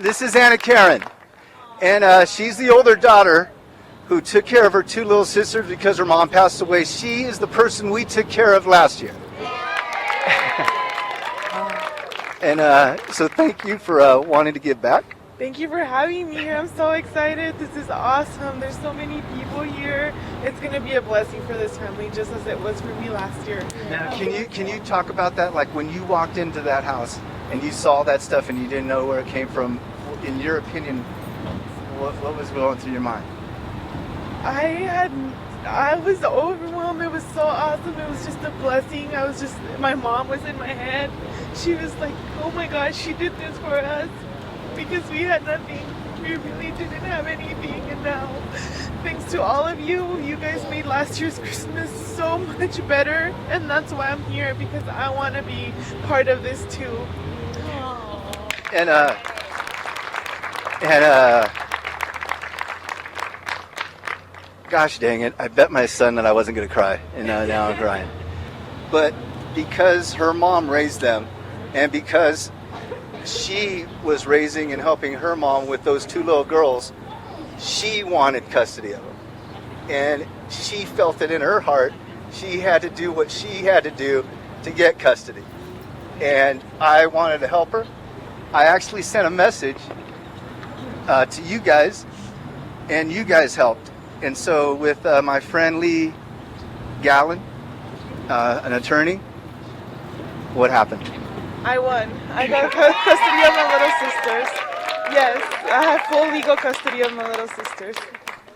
This is Anna Karen, and she's the older daughter who took care of her two little sisters because her mom passed away. She is the person we took care of last year. And so thank you for wanting to give back. Thank you for having me here. I'm so excited. This is awesome. There's so many people here. It's going to be a blessing for this family, just as it was for me last year. Now, can you talk about that? Like when you walked into that house and you saw that stuff and you didn't know where it came from, in your opinion, what was going through your mind? I was overwhelmed. It was so awesome. It was just a blessing. My mom was in my head. She was like, oh my gosh, she did this for us because we had nothing. We really didn't have anything. And now, thanks to all of you, you guys made last year's Christmas so much better. And that's why I'm here, because I want to be part of this too. And gosh dang it, I bet my son that I wasn't going to cry, and now I'm crying. But because her mom raised them, and because she was raising and helping her mom with those two little girls, she wanted custody of them. And she felt it in her heart. She had to do what she had to do to get custody. And I wanted to help her. I actually sent a message to you guys, and you guys helped. And so with my friend Lee Gallen, an attorney, what happened? I won. I got custody of my little sisters. Yes, I have full legal custody of my little sisters.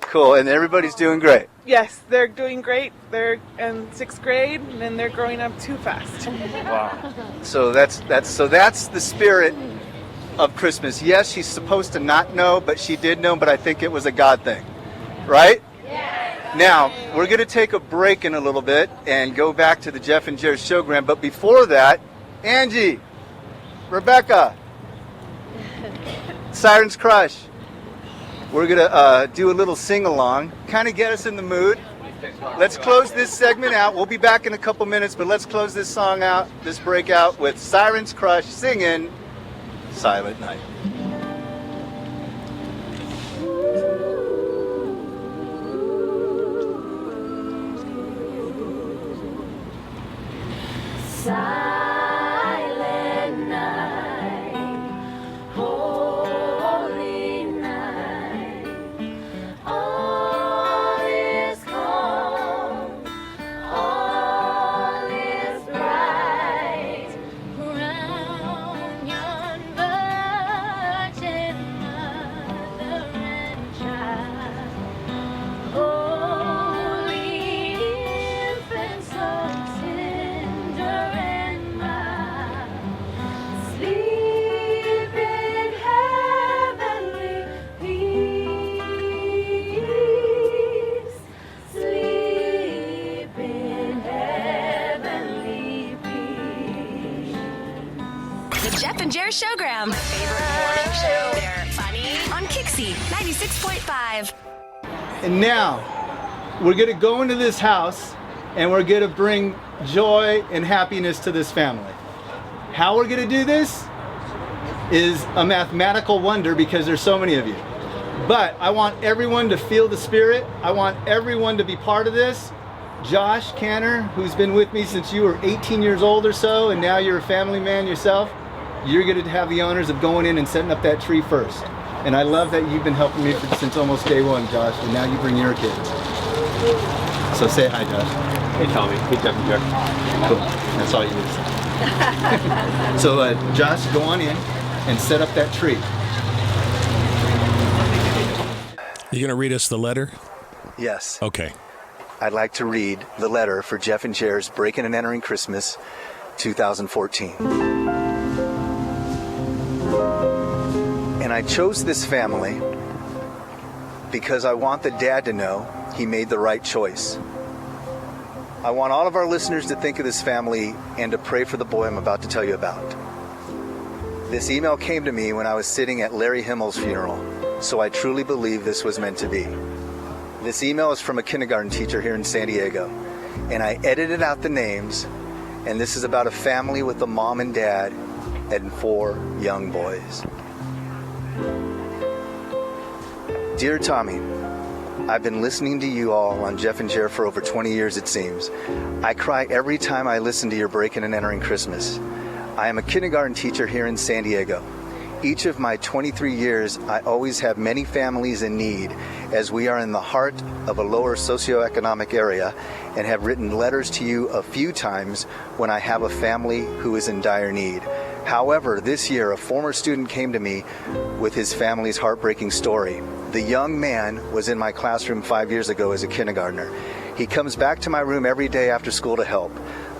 Cool, and everybody's doing great. Yes, they're doing great. They're in 6th grade, and they're growing up too fast. Wow. So that's the spirit of Christmas. Yes, she's supposed to not know, but she did know, but I think it was a God thing. Right? Yes. Now, we're going to take a break in a little bit and go back to the Jeff and Jerry showgram, but before that, Angie, Rebecca, Siren's Crush. We're going to do a little sing-along, kind of get us in the mood. Let's close this segment out. We'll be back in a couple minutes, but let's close this song out, this break out with Siren's Crush singing Silent Night. Silent night, holy night, all is calm, all is bright, round yon virgin mother and child, holy infant, so tender and mild, sleep in heavenly peace, sleep in heavenly peace. The Jeff and Jerry Showgram. My favorite morning show. They're funny. On KYXY 96.5. And now, we're going to go into this house and we're going to bring joy and happiness to this family. How we're going to do this is a mathematical wonder because there's so many of you. But I want everyone to feel the spirit. I want everyone to be part of this. Josh Canner, who's been with me since you were 18 years old or so, and now you're a family man yourself, you're going to have the honors of going in and setting up that tree first. And I love that you've been helping me since almost day one, Josh, and now you bring your kids. So say hi, Josh. Hey, Tommy. Hey, Jeff and Jerry. Cool. That's all you need to say. So, Josh, go on in and set up that tree. You going to read us the letter? Yes. Okay. I'd like to read the letter for Jeff and Jerry's Breaking and Entering Christmas 2014. And I chose this family because I want the dad to know he made the right choice. I want all of our listeners to think of this family and to pray for the boy I'm about to tell you about. This email came to me when I was sitting at Larry Himmel's funeral, so I truly believe this was meant to be. This email is from a kindergarten teacher here in San Diego, and I edited out the names, and this is about a family with a mom and dad and 4 young boys. Dear Tommy, I've been listening to you all on Jeff and Jer for over 20 years, it seems. I cry every time I listen to your Breaking and Entering Christmas. I am a kindergarten teacher here in San Diego. Each of my 23 years, I always have many families in need, as we are in the heart of a lower socioeconomic area, and have written letters to you a few times when I have a family who is in dire need. However, this year, a former student came to me with his family's heartbreaking story. The young man was in my classroom 5 years ago as a kindergartner. He comes back to my room every day after school to help.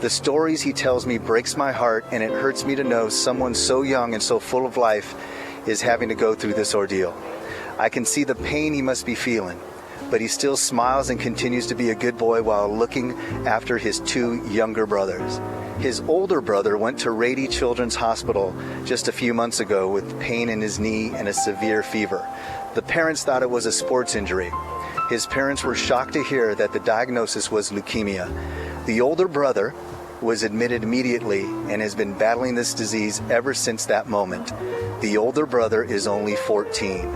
The stories he tells me breaks my heart, and it hurts me to know someone so young and so full of life is having to go through this ordeal. I can see the pain he must be feeling, but he still smiles and continues to be a good boy while looking after his two younger brothers. His older brother went to Rady Children's Hospital just a few months ago with pain in his knee and a severe fever. The parents thought it was a sports injury. His parents were shocked to hear that the diagnosis was leukemia. The older brother was admitted immediately and has been battling this disease ever since that moment. The older brother is only 14.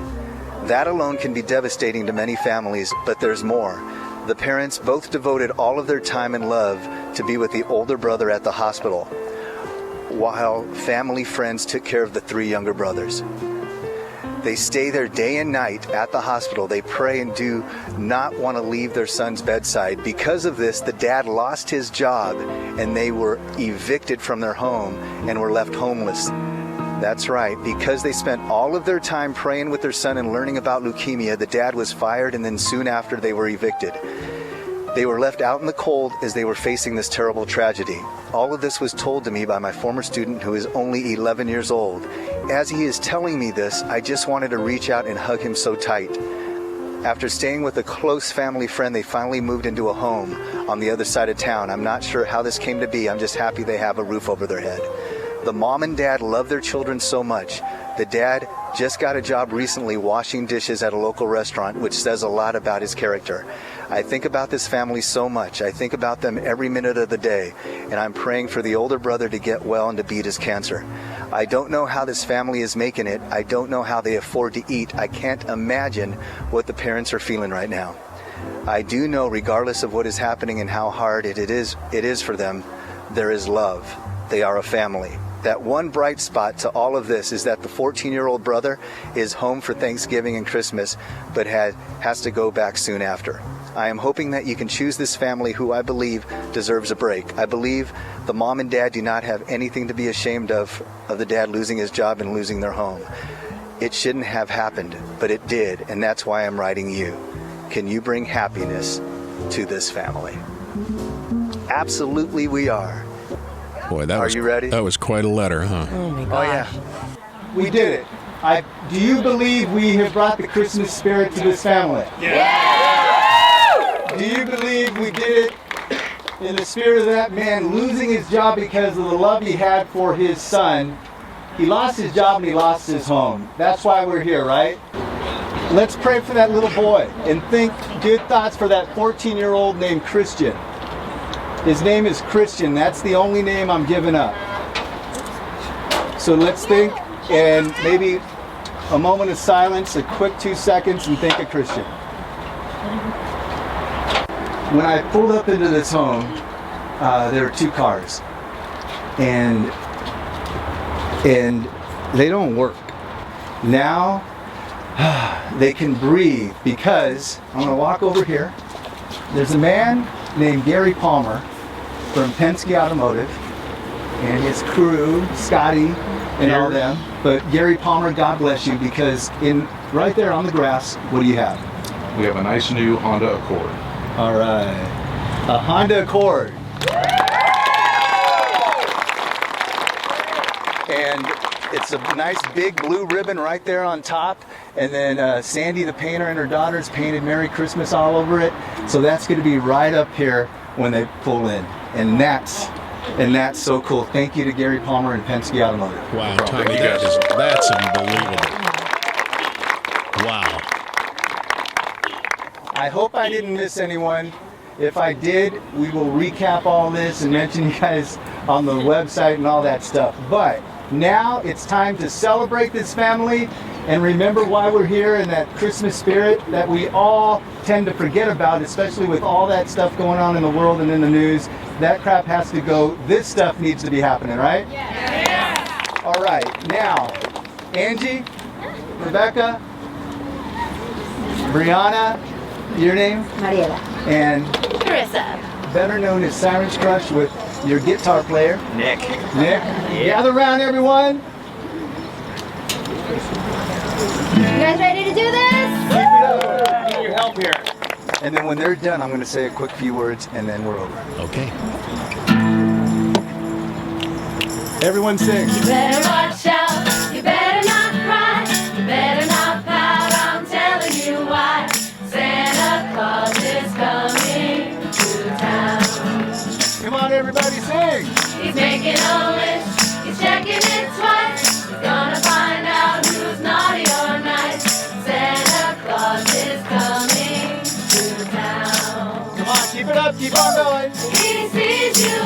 That alone can be devastating to many families, but there's more. The parents both devoted all of their time and love to be with the older brother at the hospital, while family friends took care of the three younger brothers. They stay there day and night at the hospital. They pray and do not want to leave their son's bedside. Because of this, the dad lost his job and they were evicted from their home and were left homeless. That's right. Because they spent all of their time praying with their son and learning about leukemia, the dad was fired, and then soon after they were evicted. They were left out in the cold as they were facing this terrible tragedy. All of this was told to me by my former student, who is only 11 years old. As he is telling me this, I just wanted to reach out and hug him so tight. After staying with a close family friend, they finally moved into a home on the other side of town. I'm not sure how this came to be. I'm just happy they have a roof over their head. The mom and dad love their children so much. The dad just got a job recently washing dishes at a local restaurant, which says a lot about his character. I think about this family so much. I think about them every minute of the day, and I'm praying for the older brother to get well and to beat his cancer. I don't know how this family is making it. I don't know how they afford to eat. I can't imagine what the parents are feeling right now. I do know, regardless of what is happening and how hard it is for them, there is love. They are a family. That one bright spot to all of this is that the 14-year-old brother is home for Thanksgiving and Christmas, but has to go back soon after. I am hoping that you can choose this family who I believe deserves a break. I believe the mom and dad do not have anything to be ashamed of the dad losing his job and losing their home. It shouldn't have happened, but it did, and that's why I'm writing you. Can you bring happiness to this family? Absolutely we are. Boy, that you ready? That was quite a letter, huh? Oh my Oh gosh. yeah. We did it. Do you believe we have brought the Christmas spirit to this family? Yeah. Do you believe we did it in the spirit of that man losing his job because of the love he had for his son? He lost his job and he lost his home. That's why we're here, right? Let's pray for that little boy and think good thoughts for that 14-year-old named Christian. His name is Christian. That's the only name I'm giving up. So let's think, and maybe a moment of silence, a quick 2 seconds, and think of Christian. When I pulled up into this home, there were two cars, and they don't work. Now they can breathe because I'm going to walk over here. There's a man named Gary Palmer from Penske Automotive and his crew, Scotty and all them. But Gary Palmer, God bless you, because right there on the grass, what do you have? We have a nice new Honda Accord. All right, a Honda Accord. And it's a nice big blue ribbon right there on top. And then Sandy, the painter, and her daughters painted Merry Christmas all over it. So that's going to be right up here when they pull in. And that's so cool. Thank you to Gary Palmer and Penske Automotive. Wow, Tommy, that's unbelievable. Wow. I hope I didn't miss anyone. If I did, we will recap all this and mention you guys on the website and all that stuff. But now it's time to celebrate this family and remember why we're here in that Christmas spirit that we all tend to forget about, especially with all that stuff going on in the world and in the news. That crap has to go. This stuff needs to be happening, right? Yeah. All right, now, Angie, Rebecca, Brianna, your name? Mariela. And Carissa. better known as Siren's Crush with your guitar player. Nick. Nick, gather around everyone. You guys ready to do this? I need your help here. And then when they're done, I'm going to say a quick few words and then we're over. Okay. Everyone sing. You better watch out. You better not cry. You better not pout. I'm telling you why. Santa Claus is coming to town. Come on, everybody, sing. He's making a list. He's checking it twice. He's gonna find out who's naughty or nice. Santa Claus is coming to town. Come on, keep it up, keep on going. He sees you